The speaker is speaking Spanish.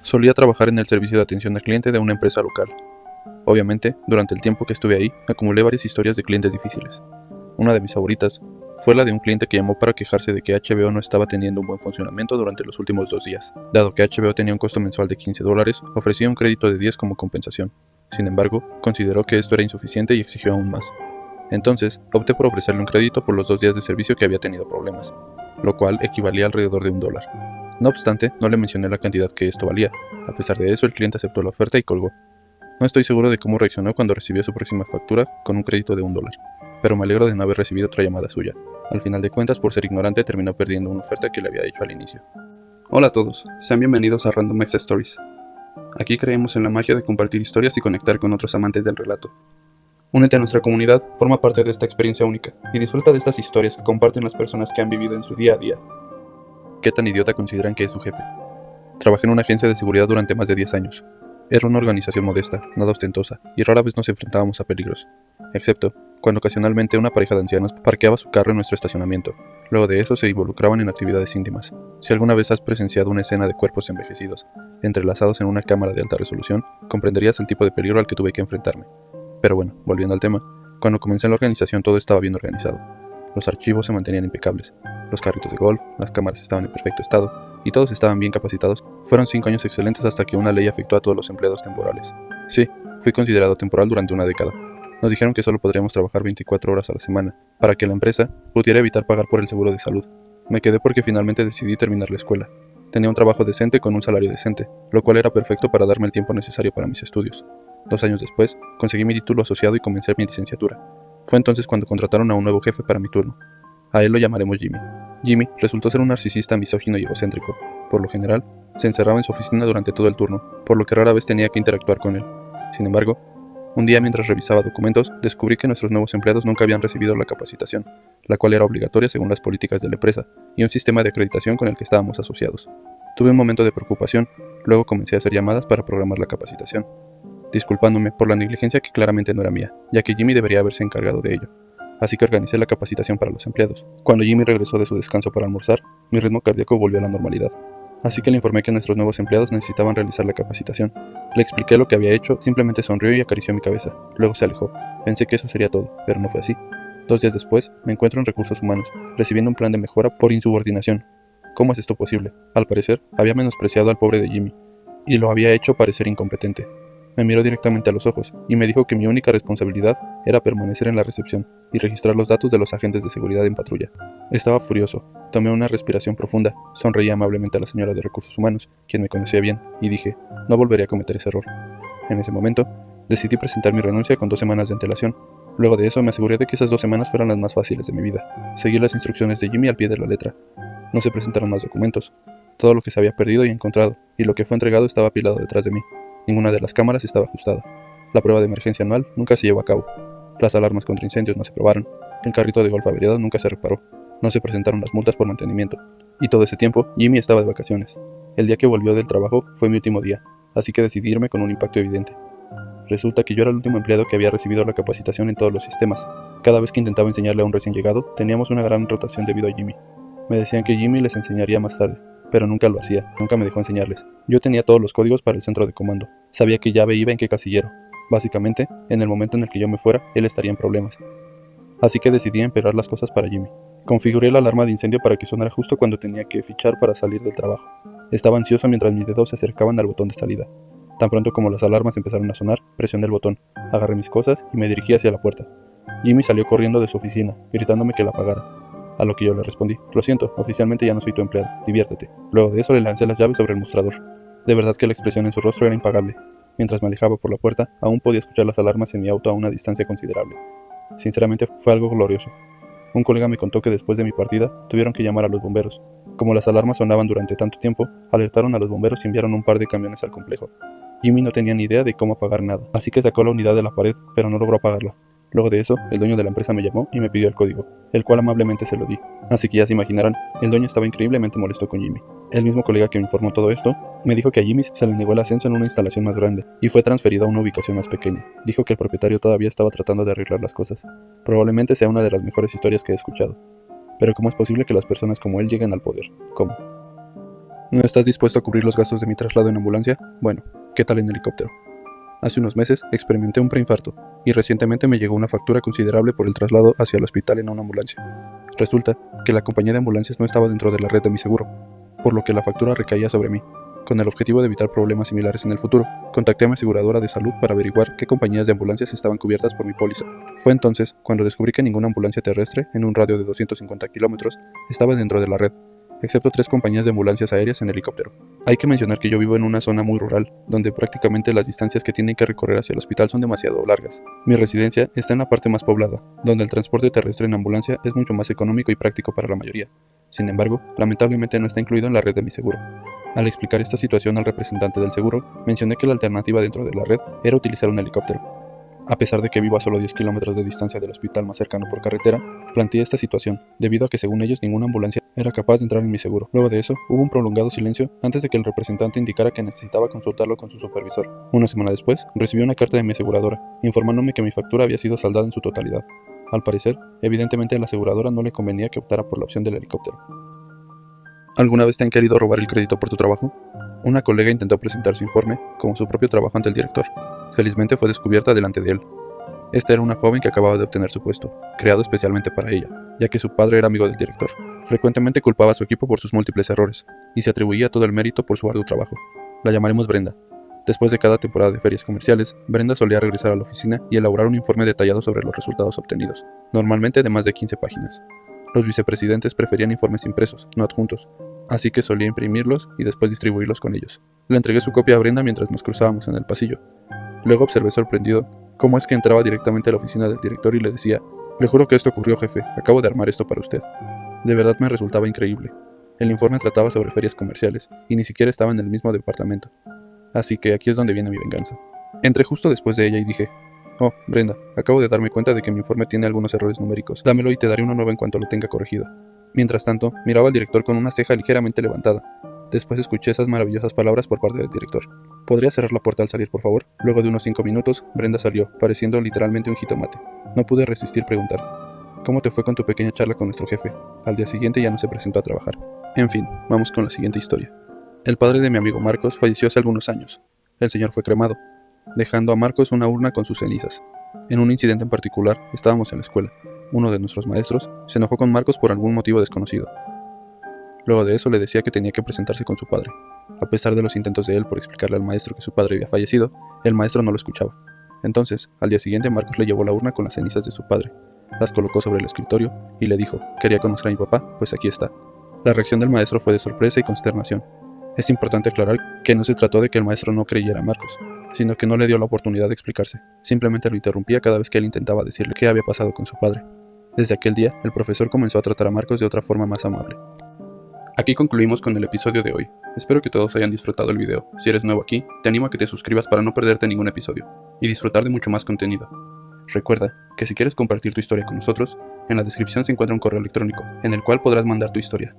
Solía trabajar en el servicio de atención al cliente de una empresa local. Obviamente, durante el tiempo que estuve ahí, acumulé varias historias de clientes difíciles. Una de mis favoritas fue la de un cliente que llamó para quejarse de que HBO no estaba teniendo un buen funcionamiento durante los últimos 2 días. Dado que HBO tenía un costo mensual de $15, ofrecía un crédito de 10 como compensación. Sin embargo, consideró que esto era insuficiente y exigió aún más. Entonces, opté por ofrecerle un crédito por los 2 días de servicio que había tenido problemas, lo cual equivalía a alrededor de $1. No obstante, no le mencioné la cantidad que esto valía. A pesar de eso, el cliente aceptó la oferta y colgó. No estoy seguro de cómo reaccionó cuando recibió su próxima factura con un crédito de $1, pero me alegro de no haber recibido otra llamada suya. Al final de cuentas, por ser ignorante, terminó perdiendo una oferta que le había hecho al inicio. Hola a todos, sean bienvenidos a Random X Stories. Aquí creemos en la magia de compartir historias y conectar con otros amantes del relato. Únete a nuestra comunidad, forma parte de esta experiencia única y disfruta de estas historias que comparten las personas que han vivido en su día a día. ¿Qué tan idiota consideran que es su jefe? Trabajé en una agencia de seguridad durante más de 10 años. Era una organización modesta, nada ostentosa, y rara vez nos enfrentábamos a peligros, excepto cuando ocasionalmente una pareja de ancianos parqueaba su carro en nuestro estacionamiento. Luego de eso se involucraban en actividades íntimas. Si alguna vez has presenciado una escena de cuerpos envejecidos, entrelazados en una cámara de alta resolución, comprenderías el tipo de peligro al que tuve que enfrentarme. Pero bueno, volviendo al tema, cuando comencé en la organización todo estaba bien organizado. Los archivos se mantenían impecables, los carritos de golf, las cámaras estaban en perfecto estado, y todos estaban bien capacitados. Fueron 5 años excelentes hasta que una ley afectó a todos los empleados temporales. Sí, fui considerado temporal durante una década. Nos dijeron que solo podríamos trabajar 24 horas a la semana, para que la empresa pudiera evitar pagar por el seguro de salud. Me quedé porque finalmente decidí terminar la escuela. Tenía un trabajo decente con un salario decente, lo cual era perfecto para darme el tiempo necesario para mis estudios. 2 años después, conseguí mi título asociado y comencé mi licenciatura. Fue entonces cuando contrataron a un nuevo jefe para mi turno. A él lo llamaremos Jimmy. Jimmy resultó ser un narcisista misógino y egocéntrico. Por lo general, se encerraba en su oficina durante todo el turno, por lo que rara vez tenía que interactuar con él. Sin embargo, un día mientras revisaba documentos, descubrí que nuestros nuevos empleados nunca habían recibido la capacitación, la cual era obligatoria según las políticas de la empresa, y un sistema de acreditación con el que estábamos asociados. Tuve un momento de preocupación, luego comencé a hacer llamadas para programar la capacitación, disculpándome por la negligencia que claramente no era mía, ya que Jimmy debería haberse encargado de ello. Así que organicé la capacitación para los empleados. Cuando Jimmy regresó de su descanso para almorzar, mi ritmo cardíaco volvió a la normalidad. Así que le informé que nuestros nuevos empleados necesitaban realizar la capacitación. Le expliqué lo que había hecho, simplemente sonrió y acarició mi cabeza. Luego se alejó. Pensé que eso sería todo, pero no fue así. 2 días después, me encuentro en Recursos Humanos, recibiendo un plan de mejora por insubordinación. ¿Cómo es esto posible? Al parecer, había menospreciado al pobre de Jimmy, y lo había hecho parecer incompetente. Me miró directamente a los ojos y me dijo que mi única responsabilidad era permanecer en la recepción y registrar los datos de los agentes de seguridad en patrulla. Estaba furioso. Tomé una respiración profunda, sonreí amablemente a la señora de Recursos Humanos, quien me conocía bien, y dije, no volveré a cometer ese error. En ese momento, decidí presentar mi renuncia con 2 semanas de antelación. Luego de eso me aseguré de que esas 2 semanas fueran las más fáciles de mi vida. Seguí las instrucciones de Jimmy al pie de la letra. No se presentaron más documentos. Todo lo que se había perdido y encontrado, y lo que fue entregado estaba apilado detrás de mí. Ninguna de las cámaras estaba ajustada. La prueba de emergencia anual nunca se llevó a cabo. Las alarmas contra incendios no se probaron. El carrito de golf averiado nunca se reparó. No se presentaron las multas por mantenimiento. Y todo ese tiempo, Jimmy estaba de vacaciones. El día que volvió del trabajo fue mi último día, así que decidí irme con un impacto evidente. Resulta que yo era el último empleado que había recibido la capacitación en todos los sistemas. Cada vez que intentaba enseñarle a un recién llegado, teníamos una gran rotación debido a Jimmy. Me decían que Jimmy les enseñaría más tarde, pero nunca lo hacía, nunca me dejó enseñarles. Yo tenía todos los códigos para el centro de comando. Sabía qué llave iba en qué casillero. Básicamente, en el momento en el que yo me fuera, él estaría en problemas. Así que decidí empeorar las cosas para Jimmy. Configuré la alarma de incendio para que sonara justo cuando tenía que fichar para salir del trabajo. Estaba ansioso mientras mis dedos se acercaban al botón de salida. Tan pronto como las alarmas empezaron a sonar, presioné el botón, agarré mis cosas y me dirigí hacia la puerta. Jimmy salió corriendo de su oficina, gritándome que la apagara. A lo que yo le respondí, lo siento, oficialmente ya no soy tu empleado, diviértete. Luego de eso le lancé las llaves sobre el mostrador. De verdad que la expresión en su rostro era impagable. Mientras me alejaba por la puerta, aún podía escuchar las alarmas en mi auto a una distancia considerable. Sinceramente fue algo glorioso. Un colega me contó que después de mi partida, tuvieron que llamar a los bomberos. Como las alarmas sonaban durante tanto tiempo, alertaron a los bomberos y enviaron un par de camiones al complejo. Jimmy no tenía ni idea de cómo apagar nada, así que sacó la unidad de la pared, pero no logró apagarla. Luego de eso, el dueño de la empresa me llamó y me pidió el código, el cual amablemente se lo di. Así que ya se imaginarán, el dueño estaba increíblemente molesto con Jimmy. El mismo colega que me informó todo esto, me dijo que a Jimmy se le negó el ascenso en una instalación más grande, y fue transferido a una ubicación más pequeña. Dijo que el propietario todavía estaba tratando de arreglar las cosas. Probablemente sea una de las mejores historias que he escuchado. Pero ¿cómo es posible que las personas como él lleguen al poder? ¿Cómo? ¿No estás dispuesto a cubrir los gastos de mi traslado en ambulancia? Bueno, ¿qué tal en helicóptero? Hace unos meses experimenté un preinfarto y recientemente me llegó una factura considerable por el traslado hacia el hospital en una ambulancia. Resulta que la compañía de ambulancias no estaba dentro de la red de mi seguro, por lo que la factura recaía sobre mí. Con el objetivo de evitar problemas similares en el futuro, contacté a mi aseguradora de salud para averiguar qué compañías de ambulancias estaban cubiertas por mi póliza. Fue entonces cuando descubrí que ninguna ambulancia terrestre en un radio de 250 kilómetros estaba dentro de la red, excepto 3 compañías de ambulancias aéreas en helicóptero. Hay que mencionar que yo vivo en una zona muy rural, donde prácticamente las distancias que tienen que recorrer hacia el hospital son demasiado largas. Mi residencia está en la parte más poblada, donde el transporte terrestre en ambulancia es mucho más económico y práctico para la mayoría. Sin embargo, lamentablemente no está incluido en la red de mi seguro. Al explicar esta situación al representante del seguro, mencioné que la alternativa dentro de la red era utilizar un helicóptero. A pesar de que vivo a solo 10 kilómetros de distancia del hospital más cercano por carretera, planteé esta situación, debido a que según ellos ninguna ambulancia era capaz de entrar en mi seguro. Luego de eso, hubo un prolongado silencio antes de que el representante indicara que necesitaba consultarlo con su supervisor. Una semana después, recibí una carta de mi aseguradora, informándome que mi factura había sido saldada en su totalidad. Al parecer, evidentemente a la aseguradora no le convenía que optara por la opción del helicóptero. ¿Alguna vez te han querido robar el crédito por tu trabajo? Una colega intentó presentar su informe como su propio trabajo ante el director. Felizmente fue descubierta delante de él. Esta era una joven que acababa de obtener su puesto, creado especialmente para ella, ya que su padre era amigo del director. Frecuentemente culpaba a su equipo por sus múltiples errores, y se atribuía todo el mérito por su arduo trabajo. La llamaremos Brenda. Después de cada temporada de ferias comerciales, Brenda solía regresar a la oficina y elaborar un informe detallado sobre los resultados obtenidos, normalmente de más de 15 páginas. Los vicepresidentes preferían informes impresos, no adjuntos, así que solía imprimirlos y después distribuirlos con ellos. Le entregué su copia a Brenda mientras nos cruzábamos en el pasillo. Luego observé sorprendido cómo es que entraba directamente a la oficina del director y le decía: «Le juro que esto ocurrió, jefe, acabo de armar esto para usted». De verdad me resultaba increíble. El informe trataba sobre ferias comerciales, y ni siquiera estaba en el mismo departamento. Así que aquí es donde viene mi venganza. Entré justo después de ella y dije: «Oh, Brenda, acabo de darme cuenta de que mi informe tiene algunos errores numéricos. Dámelo y te daré uno nuevo en cuanto lo tenga corregido». Mientras tanto, miraba al director con una ceja ligeramente levantada. Después escuché esas maravillosas palabras por parte del director: «¿Podría cerrar la puerta al salir, por favor?». Luego de unos 5 minutos, Brenda salió, pareciendo literalmente un jitomate. No pude resistir preguntar: «¿Cómo te fue con tu pequeña charla con nuestro jefe?». Al día siguiente ya no se presentó a trabajar. En fin, vamos con la siguiente historia. El padre de mi amigo Marcos falleció hace algunos años. El señor fue cremado, dejando a Marcos una urna con sus cenizas. En un incidente en particular, estábamos en la escuela. Uno de nuestros maestros se enojó con Marcos por algún motivo desconocido. Luego de eso le decía que tenía que presentarse con su padre. A pesar de los intentos de él por explicarle al maestro que su padre había fallecido, el maestro no lo escuchaba. Entonces, al día siguiente Marcos le llevó la urna con las cenizas de su padre, las colocó sobre el escritorio y le dijo: «¿Quería conocer a mi papá? Pues aquí está». La reacción del maestro fue de sorpresa y consternación. Es importante aclarar que no se trató de que el maestro no creyera a Marcos, sino que no le dio la oportunidad de explicarse. Simplemente lo interrumpía cada vez que él intentaba decirle qué había pasado con su padre. Desde aquel día, el profesor comenzó a tratar a Marcos de otra forma más amable. Aquí concluimos con el episodio de hoy. Espero que todos hayan disfrutado el video. Si eres nuevo aquí, te animo a que te suscribas para no perderte ningún episodio y disfrutar de mucho más contenido. Recuerda que si quieres compartir tu historia con nosotros, en la descripción se encuentra un correo electrónico en el cual podrás mandar tu historia.